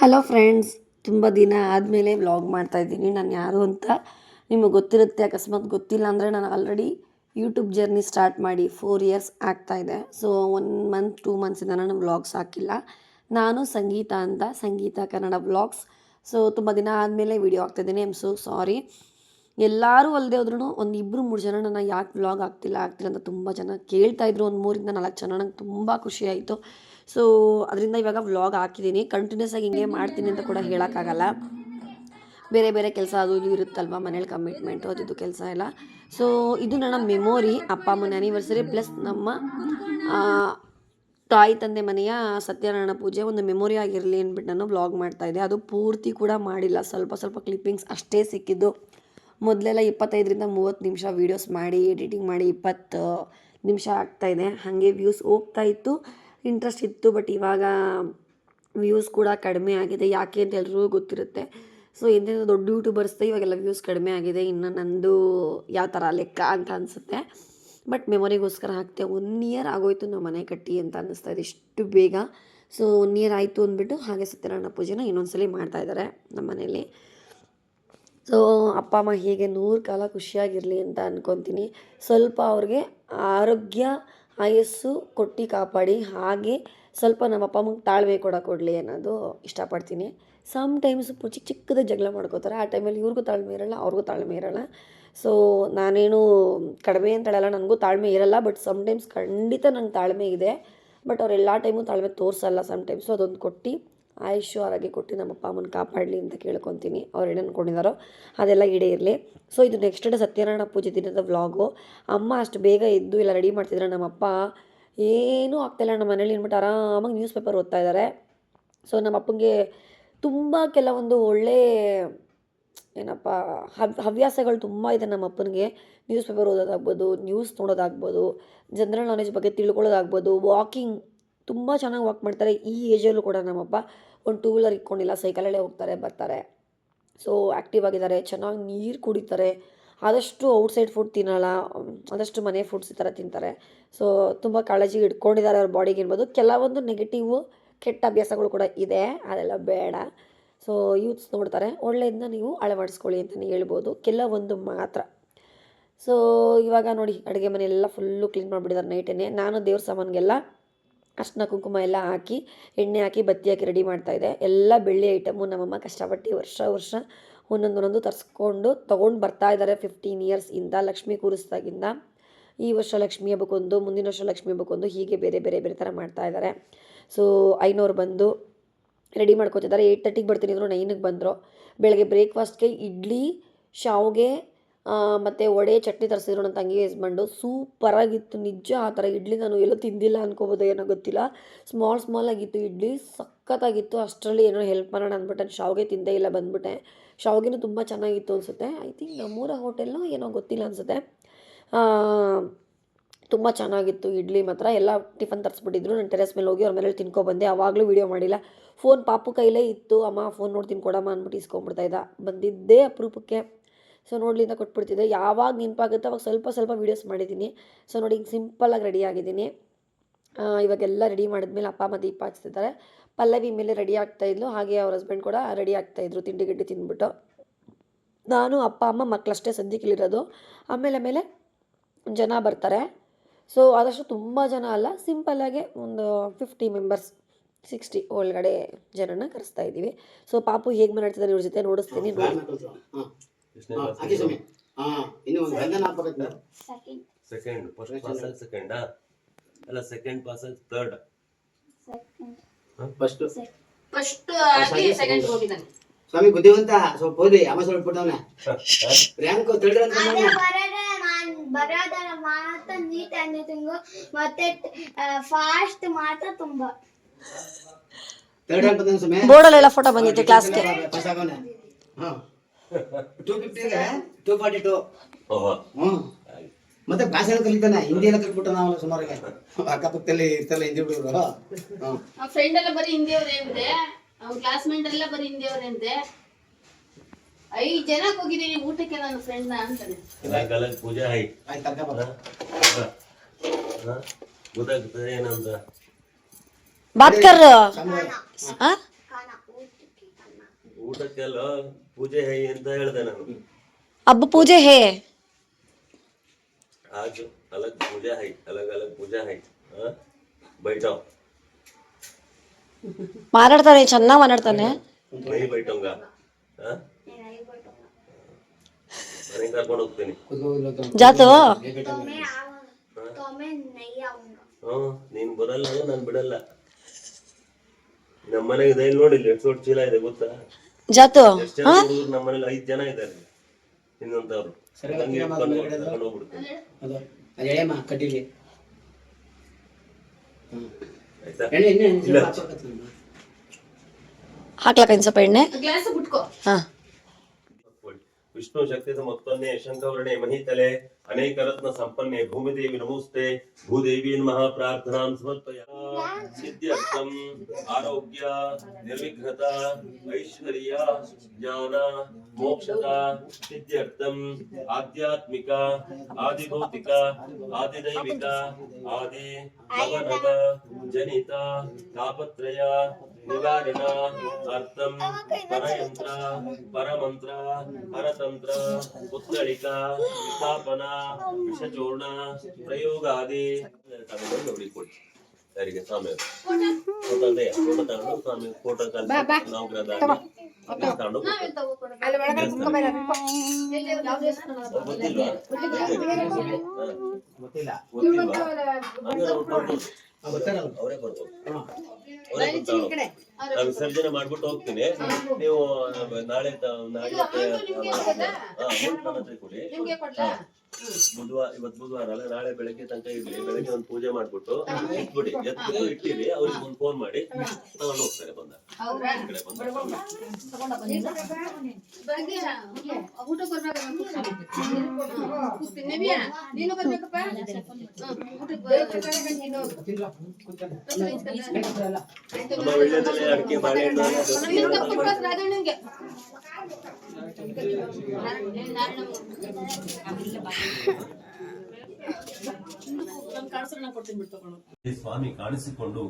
Hello friends, ತುಂಬ ದಿನ ಆದಮೇಲೆ ವ್ಲಾಗ್ ಮಾಡ್ತಾಯಿದ್ದೀನಿ. ನಾನು ಯಾರು ಅಂತ ನಿಮಗೆ ಗೊತ್ತಿರುತ್ತೆ. ಅಕಸ್ಮಾತ್ ಗೊತ್ತಿಲ್ಲ ಅಂದರೆ ನಾನು ಆಲ್ರೆಡಿ ಯೂಟ್ಯೂಬ್ ಜರ್ನಿ ಸ್ಟಾರ್ಟ್ ಮಾಡಿ 4 ಇಯರ್ಸ್ ಆಗ್ತಾಯಿದೆ. ಸೊ 1 ಮಂತ್ 2 ಮಂತ್ಸಿಂದ ನಾನು ವ್ಲಾಗ್ಸ್ ಹಾಕಿಲ್ಲ. ನಾನು ಸಂಗೀತ ಅಂತ, ಸಂಗೀತ ಕನ್ನಡ ವ್ಲಾಗ್ಸ್. ಸೊ ತುಂಬ ದಿನ ಆದಮೇಲೆ ವೀಡಿಯೋ ಹಾಕ್ತಾಯಿದ್ದೀನಿ. I am so sorry. ಎಲ್ಲರೂ ಅಲ್ಲದೆ ಹೋದ್ರೂ ಒಂದು 2-3 ಜನ ನನ್ನ ಯಾಕೆ ವ್ಲಾಗ್ ಆಗ್ತಿಲ್ಲ ಅಂತ ತುಂಬ ಜನ ಕೇಳ್ತಾಯಿದ್ರು. ಒಂದು 3-4 ಜನ. ನಂಗೆ ತುಂಬ ಖುಷಿ ಆಯಿತು. ಸೊ ಅದರಿಂದ ಇವಾಗ ವ್ಲಾಗ್ ಹಾಕಿದ್ದೀನಿ. ಕಂಟಿನ್ಯೂಸ್ ಆಗಿ ಹಿಂಗೆ ಮಾಡ್ತೀನಿ ಅಂತ ಕೂಡ ಹೇಳೋಕ್ಕಾಗಲ್ಲ. ಬೇರೆ ಬೇರೆ ಕೆಲಸ ಅದು ಇದು ಇರುತ್ತಲ್ವ, ಮನೇಲಿ ಕಮಿಟ್ಮೆಂಟು ಅದು ಕೆಲಸ ಎಲ್ಲ. ಸೊ ಇದು ನನ್ನ ಮೆಮೊರಿ, ಅಪ್ಪ ಅಮ್ಮನ ಆ್ಯನಿವರ್ಸರಿ ಪ್ಲಸ್ ನಮ್ಮ ತಾಯಿ ತಂದೆ ಮನೆಯ ಸತ್ಯನಾರಾಯಣ ಪೂಜೆ ಒಂದು ಮೆಮೊರಿ ಆಗಿರಲಿ ಅಂದ್ಬಿಟ್ಟು ನಾನು ವ್ಲಾಗ್ ಮಾಡ್ತಾಯಿದ್ದೆ. ಅದು ಪೂರ್ತಿ ಕೂಡ ಮಾಡಿಲ್ಲ, ಸ್ವಲ್ಪ ಸ್ವಲ್ಪ ಕ್ಲಿಪ್ಪಿಂಗ್ಸ್ ಅಷ್ಟೇ ಸಿಕ್ಕಿದ್ದು. ಮೊದಲೆಲ್ಲ 25-30 ನಿಮಿಷ ವೀಡಿಯೋಸ್ ಮಾಡಿ ಎಡಿಟಿಂಗ್ ಮಾಡಿ 20 ನಿಮಿಷ ಆಗ್ತಾಯಿದೆ. ಹಾಗೆ ವ್ಯೂಸ್ ಹೋಗ್ತಾಯಿತ್ತು, ಇಂಟ್ರೆಸ್ಟ್ ಇತ್ತು. ಬಟ್ ಇವಾಗ ವ್ಯೂಸ್ ಕೂಡ ಕಡಿಮೆ ಆಗಿದೆ. ಯಾಕೆ ಅಂತ ಎಲ್ರಿಗೂ ಗೊತ್ತಿರುತ್ತೆ. ಸೊ ಎಂತೆಂಥ ದೊಡ್ಡ ಯೂಟ್ಯೂಬರ್ಸ್ದೆ ಇವಾಗೆಲ್ಲ ವ್ಯೂಸ್ ಕಡಿಮೆ ಆಗಿದೆ. ಇನ್ನು ನಂದು ಯಾವ ಥರ ಲೆಕ್ಕ ಅಂತ ಅನಿಸುತ್ತೆ. ಬಟ್ ಮೆಮೊರಿಗೋಸ್ಕರ ಹಾಕ್ತೆ. 1 ಇಯರ್ ಆಗೋಯ್ತು ನಾವು ಮನೆ ಕಟ್ಟಿ ಅಂತ ಅನ್ನಿಸ್ತಾ ಇದೆ ಇಷ್ಟು ಬೇಗ. ಸೊ 1 ಇಯರ್ ಆಯಿತು ಅಂದ್ಬಿಟ್ಟು ಹಾಗೆ ಸತ್ಯನಾರಾಯಣ ಪೂಜೆನ ಇನ್ನೊಂದ್ಸಲಿ ಮಾಡ್ತಾಯಿದ್ದಾರೆ ನಮ್ಮ ಮನೇಲಿ. ಸೊ ಅಪ್ಪ ಅಮ್ಮ ಹೀಗೆ 100 ಕಾಲ ಖುಷಿಯಾಗಿರಲಿ ಅಂತ ಅಂದ್ಕೊತೀನಿ. ಸ್ವಲ್ಪ ಅವ್ರಿಗೆ ಆರೋಗ್ಯ ಆಯಸ್ಸು ಕೊಟ್ಟು ಕಾಪಾಡಿ, ಹಾಗೆ ಸ್ವಲ್ಪ ನಮ್ಮ ಅಪ್ಪ ಅಮ್ಮಗೆ ತಾಳ್ಮೆ ಕೊಡಲಿ ಅನ್ನೋದು ಇಷ್ಟಪಡ್ತೀನಿ. ಸಮ್ ಟೈಮ್ಸ್ ಚಿಕ್ಕದೇ ಜಗಳ ಮಾಡ್ಕೋತಾರೆ. ಆ ಟೈಮಲ್ಲಿ ಇವ್ರಿಗೂ ತಾಳ್ಮೆ ಇರೋಲ್ಲ, ಅವ್ರಿಗೂ ತಾಳ್ಮೆ ಇರೋಲ್ಲ. ಸೊ ನಾನೇನು ಕಡಿಮೆ ಅಂತ ಹೇಳಲ್ಲ, ನನಗೂ ತಾಳ್ಮೆ ಇರೋಲ್ಲ. ಬಟ್ ಸಮ್ಟೈಮ್ಸ್ ಖಂಡಿತ ನಂಗೆ ತಾಳ್ಮೆ ಇದೆ. ಬಟ್ ಅವ್ರು ಎಲ್ಲ ಟೈಮು ತಾಳ್ಮೆ ತೋರಿಸಲ್ಲ. ಸಮ್ಟೈಮ್ಸು ಅದೊಂದು ಕೊಟ್ಟು ಆಯುಷ್ಯ ಆರೋಗ್ಯ ಕೊಟ್ಟು ನಮ್ಮ ಅಪ್ಪ ಅಮ್ಮನ ಕಾಪಾಡಲಿ ಅಂತ ಕೇಳ್ಕೊತೀನಿ. ಅವ್ರು ಏನು ಅಂದ್ಕೊಂಡಿದ್ದಾರೋ ಅದೆಲ್ಲ ಈಡೇರಲಿ. ಸೊ ಇದು ನೆಕ್ಸ್ಟ್ ಡೇ ಸತ್ಯನಾರಾಯಣ ಪೂಜೆ ದಿನದ ವ್ಲಾಗು. ಅಮ್ಮ ಅಷ್ಟು ಬೇಗ ಎದ್ದು ಎಲ್ಲ ರೆಡಿ ಮಾಡ್ತಿದ್ರೆ, ನಮ್ಮಪ್ಪ ಏನೂ ಆಗ್ತಾಯಿಲ್ಲ ನಮ್ಮ ಮನೇಲಿ ಅಂದ್ಬಿಟ್ಟು ಆರಾಮಾಗಿ ನ್ಯೂಸ್ ಪೇಪರ್ ಓದ್ತಾ ಇದ್ದಾರೆ. ಸೊ ನಮ್ಮ ಅಪ್ಪನಿಗೆ ತುಂಬ ಕೆಲವೊಂದು ಒಳ್ಳೆ ಏನಪ್ಪ ಹವ್ಯಾಸಗಳು ತುಂಬ ಇದೆ ನಮ್ಮ ಅಪ್ಪನಿಗೆ. ನ್ಯೂಸ್ ಪೇಪರ್ ಓದೋದಾಗ್ಬೋದು, ನ್ಯೂಸ್ ನೋಡೋದಾಗ್ಬೋದು, ಜನರಲ್ ನಾಲೆಜ್ ಬಗ್ಗೆ ತಿಳ್ಕೊಳ್ಳೋದಾಗ್ಬೋದು, ವಾಕಿಂಗ್ ತುಂಬ ಚೆನ್ನಾಗಿ ವಾಕ್ ಮಾಡ್ತಾರೆ. ಈ ಏಜಲ್ಲೂ ಕೂಡ ನಮ್ಮಪ್ಪ ಒಂದು 2 ವೀಲರ್ ಇಟ್ಕೊಂಡಿಲ್ಲ, ಸೈಕಲಲ್ಲೇ ಹೋಗ್ತಾರೆ ಬರ್ತಾರೆ. ಸೊ ಆ್ಯಕ್ಟಿವ್ ಆಗಿದ್ದಾರೆ, ಚೆನ್ನಾಗಿ ನೀರು ಕುಡಿತಾರೆ. ಆದಷ್ಟು ಔಟ್ಸೈಡ್ ಫುಡ್ ತಿನ್ನಲ್ಲ, ಆದಷ್ಟು ಮನೆ ಫುಡ್ಸ್ ಈ ಥರ ತಿಂತಾರೆ. ಸೊ ತುಂಬ ಕಾಳಜಿ ಇಟ್ಕೊಂಡಿದ್ದಾರೆ ಅವ್ರ ಬಾಡಿಗೆ ಇರ್ಬೋದು. ಕೆಲವೊಂದು ನೆಗೆಟಿವು ಕೆಟ್ಟ ಅಭ್ಯಾಸಗಳು ಕೂಡ ಇದೆ, ಅದೆಲ್ಲ ಬೇಡ. ಸೊ ಯೂತ್ಸ್ ನೋಡ್ತಾರೆ, ಒಳ್ಳೆಯದನ್ನ ನೀವು ಅಳವಡಿಸ್ಕೊಳ್ಳಿ ಅಂತಲೇ ಹೇಳ್ಬೋದು, ಕೆಲವೊಂದು ಮಾತ್ರ. ಸೊ ಇವಾಗ ನೋಡಿ ಅಡುಗೆ ಮನೆಯೆಲ್ಲ ಫುಲ್ಲು ಕ್ಲೀನ್ ಮಾಡಿಬಿಟ್ಟಿದ್ದಾರೆ ನೈಟೇ. ನಾನು ದೇವ್ರ ಸಾಮಾನಿಗೆಲ್ಲ ಅರ್ಶಿನ ಕುಂಕುಮ ಎಲ್ಲ ಹಾಕಿ, ಎಣ್ಣೆ ಹಾಕಿ, ಬತ್ತಿ ಹಾಕಿ ರೆಡಿ ಮಾಡ್ತಾಯಿದ್ದೆ. ಎಲ್ಲ ಬೆಳ್ಳಿ ಐಟಮು ನಮ್ಮಮ್ಮ ಕಷ್ಟಪಟ್ಟು ವರ್ಷ ಒಂದೊಂದು ತರಿಸ್ಕೊಂಡು ತೊಗೊಂಡು ಬರ್ತಾಯಿದ್ದಾರೆ 15 ಇಯರ್ಸಿಂದ. ಲಕ್ಷ್ಮಿ ಕೂರಿಸ್ದಾಗಿಂದ ಈ ವರ್ಷ ಲಕ್ಷ್ಮಿ ಹಬ್ಬಕ್ಕೊಂದು, ಮುಂದಿನ ವರ್ಷ ಲಕ್ಷ್ಮಿ ಹಬ್ಬಕ್ಕೊಂದು, ಹೀಗೆ ಬೇರೆ ಬೇರೆ ಬೇರೆ ಥರ ಮಾಡ್ತಾಯಿದ್ದಾರೆ. ಸೊ ಐನೋರು ಬಂದು ರೆಡಿ ಮಾಡ್ಕೊತಿದ್ದಾರೆ. 8:30ಗೆ ಬರ್ತೀನಿ ಅಂದರು, 9ಗೆ ಬಂದರು. ಬೆಳಗ್ಗೆ ಬ್ರೇಕ್ಫಾಸ್ಟ್ಗೆ ಇಡ್ಲಿ, ಶಾವಿಗೆ ಮತ್ತು ವಡೆ, ಚಟ್ನಿ ತರಿಸಿದ್ರು ನನ್ನ ತಂಗಿ ಹಸ್ಬೆಂಡು. ಸೂಪರಾಗಿತ್ತು ನಿಜ. ಆ ಥರ ಇಡ್ಲಿ ನಾನು ಎಲ್ಲೂ ತಿಂದಿಲ್ಲ ಅನ್ಕೋಬೋದು, ಏನೋ ಗೊತ್ತಿಲ್ಲ. ಸ್ಮಾಲ್ ಆಗಿತ್ತು ಇಡ್ಲಿ, ಸಖತ್ತಾಗಿತ್ತು. ಅಷ್ಟರಲ್ಲಿ ಏನೋ ಹೆಲ್ಪ್ ಮಾಡೋಣ ಅಂದ್ಬಿಟ್ಟು ಶಾವಿಗೆ ತಿಂದೇ ಇಲ್ಲ, ಬಂದ್ಬಿಟ್ಟೆ. ಶಾವಿಗೆನೂ ತುಂಬ ಚೆನ್ನಾಗಿತ್ತು ಅನಿಸುತ್ತೆ. ಐ ಥಿಂಕ್ ನಮ್ಮೂರ ಹೋಟೆಲ್ನೋ ಏನೋ ಗೊತ್ತಿಲ್ಲ ಅನಿಸುತ್ತೆ. ತುಂಬ ಚೆನ್ನಾಗಿತ್ತು ಇಡ್ಲಿ ಮಾತ್ರ. ಎಲ್ಲ ಟಿಫನ್ ತರಿಸ್ಬಿಟ್ಟಿದ್ರು. ನಾನು ಟೆರೆಸ್ ಮೇಲೆ ಹೋಗಿ ಅವ್ರ ಮನೇಲಿ ತಿನ್ಕೊಬಂದೆ. ಆವಾಗಲೂ ವೀಡಿಯೋ ಮಾಡಿಲ್ಲ. ಫೋನ್ ಪಾಪು ಕೈಲೇ ಇತ್ತು. ಅಮ್ಮ ಫೋನ್ ನೋಡ್ತೀನಿ ಕೊಡಮ್ಮ ಅಂದ್ಬಿಟ್ಟು ಇಸ್ಕೊಂಡ್ಬಿಡ್ತಾಯಿದ್ದ. ಬಂದಿದ್ದೇ ಅಪರೂಪಕ್ಕೆ. ಸೊ ನೋಡ್ಲಿಂದ ಕೊಟ್ಬಿಡ್ತಿದ್ದೆ. ಯಾವಾಗ ನೆನಪಾಗುತ್ತೆ ಅವಾಗ ಸ್ವಲ್ಪ ವೀಡಿಯೋಸ್ ಮಾಡಿದ್ದೀನಿ. ಸೊ ನೋಡಿ ಹಿಂಗೆ ಸಿಂಪಲ್ಲಾಗಿ ರೆಡಿ ಆಗಿದ್ದೀನಿ. ಇವಾಗೆಲ್ಲ ರೆಡಿ ಮಾಡಿದ್ಮೇಲೆ ಅಪ್ಪ ಅಮ್ಮ ದೀಪ ಹಚ್ತಿದ್ದಾರೆ. ಪಲ್ಲವಿ ಮೇಲೆ ರೆಡಿ ಆಗ್ತಾಯಿದ್ಲು, ಹಾಗೆ ಅವ್ರ ಹಸ್ಬೆಂಡ್ ಕೂಡ ರೆಡಿ ಆಗ್ತಾಯಿದ್ರು ತಿಂಡಿ ಗಿಡ್ಡಿ ತಿಂದ್ಬಿಟ್ಟು. ನಾನು ಅಪ್ಪ ಅಮ್ಮ ಮಕ್ಕಳಷ್ಟೇ ಸದ್ಯಕ್ಕಿಲ್ಲಿರೋದು. ಆಮೇಲೆ ಜನ ಬರ್ತಾರೆ. ಸೊ ಆದಷ್ಟು ತುಂಬ ಜನ ಅಲ್ಲ, ಸಿಂಪಲ್ಲಾಗೆ ಒಂದು 50 ಮೆಂಬರ್ಸ್ 60 ಒಳಗಡೆ ಜನನ ಕರೆಸ್ತಾ ಇದ್ದೀವಿ. ಸೊ ಪಾಪು ಹೇಗೆ ಮಾತಾಡ್ತಿದ್ದಾರೆ ಇವ್ರ ಜೊತೆ ನೋಡಿಸ್ತೀನಿ ನೋಡಿ. ಸ್ವಾಮಿ ಬುದ್ಧಿವಂತ ಸ್ವಲ್ಪ ಓದಿ ಅಮ್ಮ ಸ್ವಲ್ಪ ಬಿಟ್ಟವನ ರ್ಯಾಂಕ್ ಬರೋದರ ಮಾತ್ರ ನೀಟ್ ಅನ್ನಿಂಗು ಮತ್ತೆ ಫಾಸ್ಟ್ ಮಾತ್ರ ತುಂಬಾ ಥರ್ಡ್ ರ್ಯಾಂಕ್ ಬಂದ ಸ್ವಾಮಿ. ಬೋರ್ಡಲ್ಲೆಲ್ಲ ಫೋಟೋ ಬಂದಿತ್ತು ಕ್ಲಾಸ್ಗೆ. ಪಾಸ್ ಆಗವನೆ. 250 ಗೆ 242. ಮತ್ತೆ ಭಾಷೆ ಕಲಿತಾನೆ, ಹಿಂದಿ ಎಲ್ಲ ಕಲ್ತ್ಬಿಟ್ಟ ನಾವು ಸುಮಾರಿಗೆ. ಅಕ್ಕಪಕ್ಕದಲ್ಲಿ ಇರ್ತಾರಲ್ಲ ಹಿಂದಿ ಹುಡುಗರು. ಫ್ರೆಂಡ್ ಎಲ್ಲ ಬರೀ ಹಿಂದಿಯವ್ರು ಏನಿದೆ, ಅವ್ನ ಕ್ಲಾಸ್ಮೇಟ್ ಎಲ್ಲ ಬರೀ ಹಿಂದಿಯವ್ರೆ ಅಂತೆ. 5 ಜನಕ್ಕೆ ಹೋಗಿದ್ದೀನಿ ಊಟಕ್ಕೆ ನನ್ನ ಫ್ರೆಂಡ್ನ ಅಂತಾನೆ. ಪೂಜಾ ಆಯ್ತು ತರ್ಕ ಗೊತ್ತಾಗ್ತದೆ ಏನಂತ. बात कर खाना ಅಂತಕ್ಕೆಲ್ಲ ಪೂಜೆ ಹೈ ಅಂತ ಹೇಳ್ದೆ ನಾನು. अब पूजे है आज अलग पूजा है, अलग अलग पूजा है. हाँ? बैठो. ಮಾತಾಡ್ತಾನೆ, ಚೆನ್ನಾಗಿ ಮಾತಾಡ್ತಾನೆ. नहीं बैठूंगा. हाँ? ಮನೆಗೆ ಕರ್ಕೊಂಡು ಹೋಗ್ತೀನಿ. ಜಾತು तो मैं नहीं आऊंगा. ನೀನ್ ಬರಲ್ಲ ಅಂದ್ರೆ ನಾನು ಬಿಡಲ್ಲ. ನಮ್ಮ ಮನೆಗೆ ದಯಲ್ ನೋಡಿಲ್ಲ ಎಷ್ಟು ದೊಡ್ಡ ಚೀಲ ಇದೆ ಗೊತ್ತಾ? ಜಾತು ಎಷ್ಟು ಜನ ಹುಡುಗರು ನಮ್ಮ ಮನೇಲಿ 5 ಜನ ಇದ್ದಾರೆ ಇನ್ನೊಂದವ್ರು. ಕರ್ಕೊಂಡು ಹೋಗ್ಬಿಡ್ತೀನಿ. ಅದು ಎಳೆಯಮ್ಮ ಕಡ್ಡಿಲಿ ಆಯ್ತಾ? ಇಲ್ಲ ಹಾಕ್ಲಕ್ಕ ಇನ್ ಸ್ವಲ್ಪ ಎಣ್ಣೆ. ಗ್ಲಾಸ್ ಬಿಟ್ಕೋ. ಹಾ ವಿಷ್ಣು ಶಕ್ತಿ ಮತ್ತೊನ್ನೆ ಶಂಕವರ್ಣೆ ಮಹಿತಲೆ ಅನೇಕ ರತ್ನ ಸಂಪನ್ನೆ ಭೂಮಿದೇವಿ ನಮೋಸ್ತೆ ಭೂದೇವಿ ನಮಃ ಪ್ರಾರ್ಥನಾಂ ಸಮರ್ಪಯಾಮಿ. ಸಿದ್ಧ್ಯರ್ಥಂ ಆರೋಗ್ಯ ನಿರ್ವಿಘ್ನತ ಐಶ್ವರ್ಯ ಜ್ಞಾನ ಮೋಕ್ಷದ ಸಿದ್ಧ್ಯರ್ಥಂ ಆಧ್ಯಾತ್ಮಿಕ ಆದಿಭೌತಿಕ ಆದಿದೈವಿಕ ಆದಿ ನವನವ ಜನಿತ ತಾಪತ್ರಯ ನಿವಾರಣ ಅರ್ಥಂ ಪರಯಂತ್ರ ಪರಮಂತ್ರ ಪರತಂತ್ರ ಪುತ್ತಳಿಕ ವಿಸ್ಥಾಪನ ವಿಷಚೂರ್ಣ ಪ್ರಯೋಗಾದಿ ನೋಡಿ ಕೊಡಿ ಯಾರಿಗೆ ಸ್ವಾಮಿ ಫೋಟೋ ತಗೊಂಡು ಸ್ವಾಮಿ ಫೋಟೋ ನವಗ್ರಹದ ತಗೊಂಡು ಗೊತ್ತಿಲ್ಲ ಅವರೇ ಬರ್ಬೋದು. ನಾನು ವಿಸರ್ಜನೆ ಮಾಡ್ಬಿಟ್ಟು ಹೋಗ್ತೀನಿ. ನೀವು ನಾಳೆ ಕೊಡಿ. ಇವತ್ತು ಬುಧವಾರ ಅಲ್ಲ, ನಾಳೆ ಬೆಳಗ್ಗೆ ತನಕ ಇಡ್ಲಿ. ಬೆಳಗ್ಗೆ ಒಂದು ಪೂಜೆ ಮಾಡ್ಬಿಟ್ಟು ಎತ್ಬಿಡಿ, ಎತ್ಬಿಟ್ಟು ಇಟ್ಟಿರಿ. ಅವ್ರಿಗೆ ಒಂದು ಫೋನ್ ಮಾಡಿ ತಗೊಂಡು ಹೋಗ್ತಾರೆ. ಬಂದ ಊಟ ನೀನು ಬರ್ಬೇಕಪ್ಪ. ನಮ್ಮ ಒಳ್ಳೆದಲ್ಲೇ ಅಡಿಕೆ ಬಾಳೆಹಣ್ಣು ಸ್ವಾಮಿ ಕಾಣಿಸಿಕೊಂಡು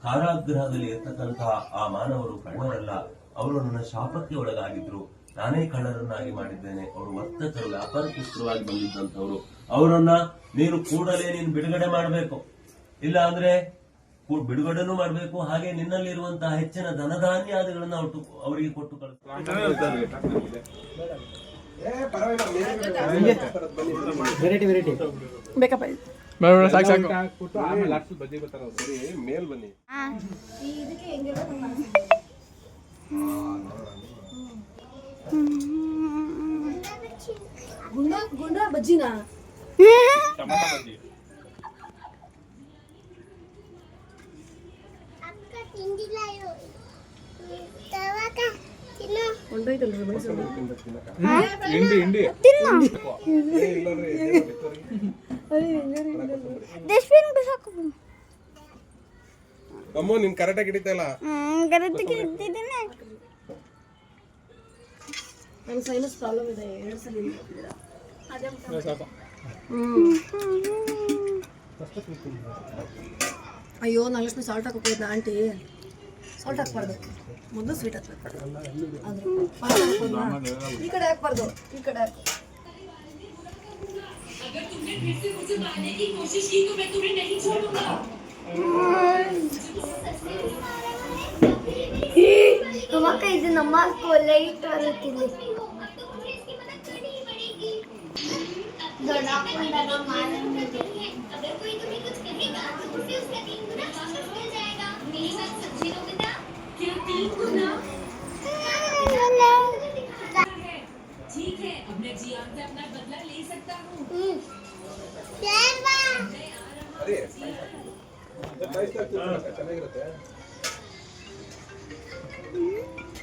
ಕಾರಾಗೃಹದಲ್ಲಿ ಇರ್ತಕ್ಕಂತಹ ಆ ಮಾನವರು ಕಳ್ಳರಲ್ಲ, ಅವರು ನನ್ನ ಶಾಪಕ್ಕೆ ಒಳಗಾಗಿದ್ರು. ನಾನೇ ಕಳ್ಳರನ್ನಾಗಿ ಮಾಡಿದ್ದೇನೆ. ಅವರು ವರ್ತಕರು, ವ್ಯಾಪಾರಕ್ಕೋಸ್ಕರವಾಗಿ ಬಂದಿದ್ದಂಥವ್ರು. ಅವರನ್ನ ನೀನು ಕೂಡಲೇ ನೀನು ಬಿಡುಗಡೆ ಮಾಡಬೇಕು. ಇಲ್ಲ ಅಂದ್ರೆ ಬಿಡುಗಡೆನೂ ಮಾಡಬೇಕು. ಹಾಗೆ ನಿನ್ನಲ್ಲಿರುವಂತಹ ಹೆಚ್ಚಿನ ಧನಧಾನ್ಯಾದಿಗಳನ್ನ ಅವರಿಗೆ ಕೊಟ್ಟು ವೆರೈಟಿ ವೆರೈಟಿ ಬೇಕಪ್ಪ. ಮೇಲ್ ಬನ್ನಿ. ಗುಂಡ ಬಜ್ಜಿನಾ ಅಮ್ಮ ನೀನ್ ಕರೆಕ್ಟಾಗಿ ಹಿಡಿತಲ್ಲ. ನಂಗೆ ಸೈನಸ್ ಪ್ರಾಬ್ಲಮ್ ಇದೆ. 2 ಸಲ ಅಯ್ಯೋ ನಾಗಲಕ್ಷ್ಮಿ ಸಾಲ್ಟ್ ಹಾಕೋದು ಆಂಟಿ. ಸಾಲ್ಟ್ ಹಾಕ್ಬಾರ್ದು, ಮೊದಲು ಸ್ವೀಟ್ ಹಾಕ್ಬೇಕು. ಈ ಕಡೆ ಹಾಕ್ಬಾರ್ದು, ಈ ಕಡೆ ಹಾಕು. ನಮ್ಮಕ್ಕ ಇದು ನಮ್ಮ ಲೈಟ್ ಬರುತ್ತಿಲ್ಲ.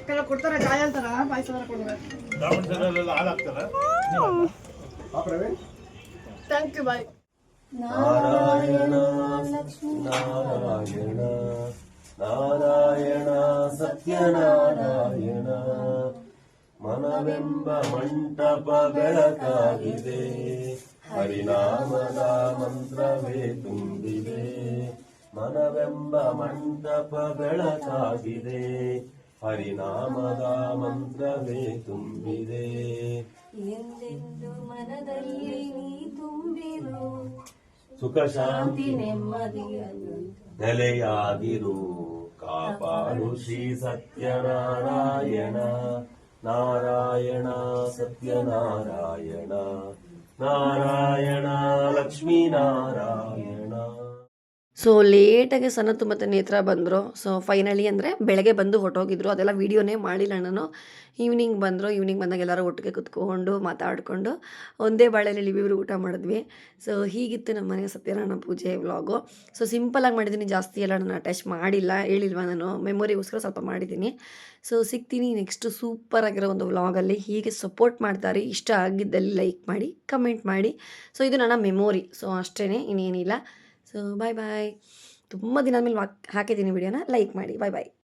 ಕೆಲವು ಕೊಡ್ತಾರೆ ಗಾಯ ಅಂತಾರ, ಪಾಯಸ ಕೊಡ್ತಾರೆ. ಥ್ಯಾಂಕ್ ಯು, ಬಾಯ್. ನಾರಾಯಣ ನಾರಾಯಣ ನಾರಾಯಣ ಸತ್ಯನಾರಾಯಣ. ಮನವೆಂಬ ಮಂಟಪ ಬೆಳಕಾಗಿದೆ, ಹರಿನಾಮದ ಮಂತ್ರವೇ ತುಂಬಿದೆ. ಮನವೆಂಬ ಮಂಟಪ ಬೆಳಕಾಗಿದೆ, ಹರಿನಾಮದ ಮಂತ್ರವೇ ತುಂಬಿದೆ. ಎಂದೆಂದು ಮನದಲ್ಲಿ ನೀ ತುಂಬಿರು, ಸುಖ ಶಾಂತಿ ನೆಮ್ಮದಿಯನ್ನು ನೆಲೆಯಾಗಿರು. ಕಾಪಾಡು ಶ್ರೀ ಸತ್ಯನಾರಾಯಣ, ನಾರಾಯಣ ಸತ್ಯನಾರಾಯಣ, ನಾರಾಯಣ ಲಕ್ಷ್ಮೀ ನಾರಾಯಣ. ಸೊ ಲೇಟಾಗಿ ಸನತ್ ಮತ್ತು ನೇತ್ರ ಬಂದರು. ಸೊ ಫೈನಲಿ ಅಂದರೆ ಬೆಳಗ್ಗೆ ಬಂದು ಹೊರಟೋಗಿದ್ರು, ಅದೆಲ್ಲ ವೀಡಿಯೋನೇ ಮಾಡಿಲ್ಲ ನಾನು. ಈವ್ನಿಂಗ್ ಬಂದರು. ಈವ್ನಿಂಗ್ ಬಂದಾಗ ಎಲ್ಲರೂ ಒಟ್ಟಿಗೆ ಕುತ್ಕೊಂಡು ಮಾತಾಡಿಕೊಂಡು ಒಂದೇ ಬಾಳೆಯಲ್ಲಿ ಇಬ್ಬರು ಊಟ ಮಾಡಿದ್ವಿ. ಸೊ ಹೀಗಿತ್ತು ನಮ್ಮ ಮನೆಯ ಸತ್ಯನಾರಾಯಣ ಪೂಜೆ ವ್ಲಾಗು. ಸೊ ಸಿಂಪಲಾಗಿ ಮಾಡಿದ್ದೀನಿ, ಜಾಸ್ತಿ ಎಲ್ಲ ನಾನು ಅಟ್ಯಾಚ್ ಮಾಡಿಲ್ಲ, ಹೇಳಿಲ್ವ ನಾನು, ಮೆಮೊರಿಗೋಸ್ಕರ ಸ್ವಲ್ಪ ಮಾಡಿದ್ದೀನಿ. ಸೊ ಸಿಗ್ತೀನಿ ನೆಕ್ಸ್ಟು ಸೂಪರಾಗಿರೋ ಒಂದು ವ್ಲಾಗಲ್ಲಿ. ಹೀಗೆ ಸಪೋರ್ಟ್ ಮಾಡ್ತಾರೆ. ಇಷ್ಟ ಆಗಿದ್ದಲ್ಲಿ ಲೈಕ್ ಮಾಡಿ, ಕಮೆಂಟ್ ಮಾಡಿ. ಸೊ ಇದು ನನ್ನ ಮೆಮೊರಿ, ಸೊ ಅಷ್ಟೇ, ಇನ್ನೇನಿಲ್ಲ. ಸೊ ಬಾಯ್ ಬಾಯ್. ತುಂಬ ದಿನ ಆದಮೇಲೆ ಹಾಕಿದ್ದೀನಿ ವಿಡಿಯೋನ, ಲೈಕ್ ಮಾಡಿ. ಬಾಯ್ ಬಾಯ್.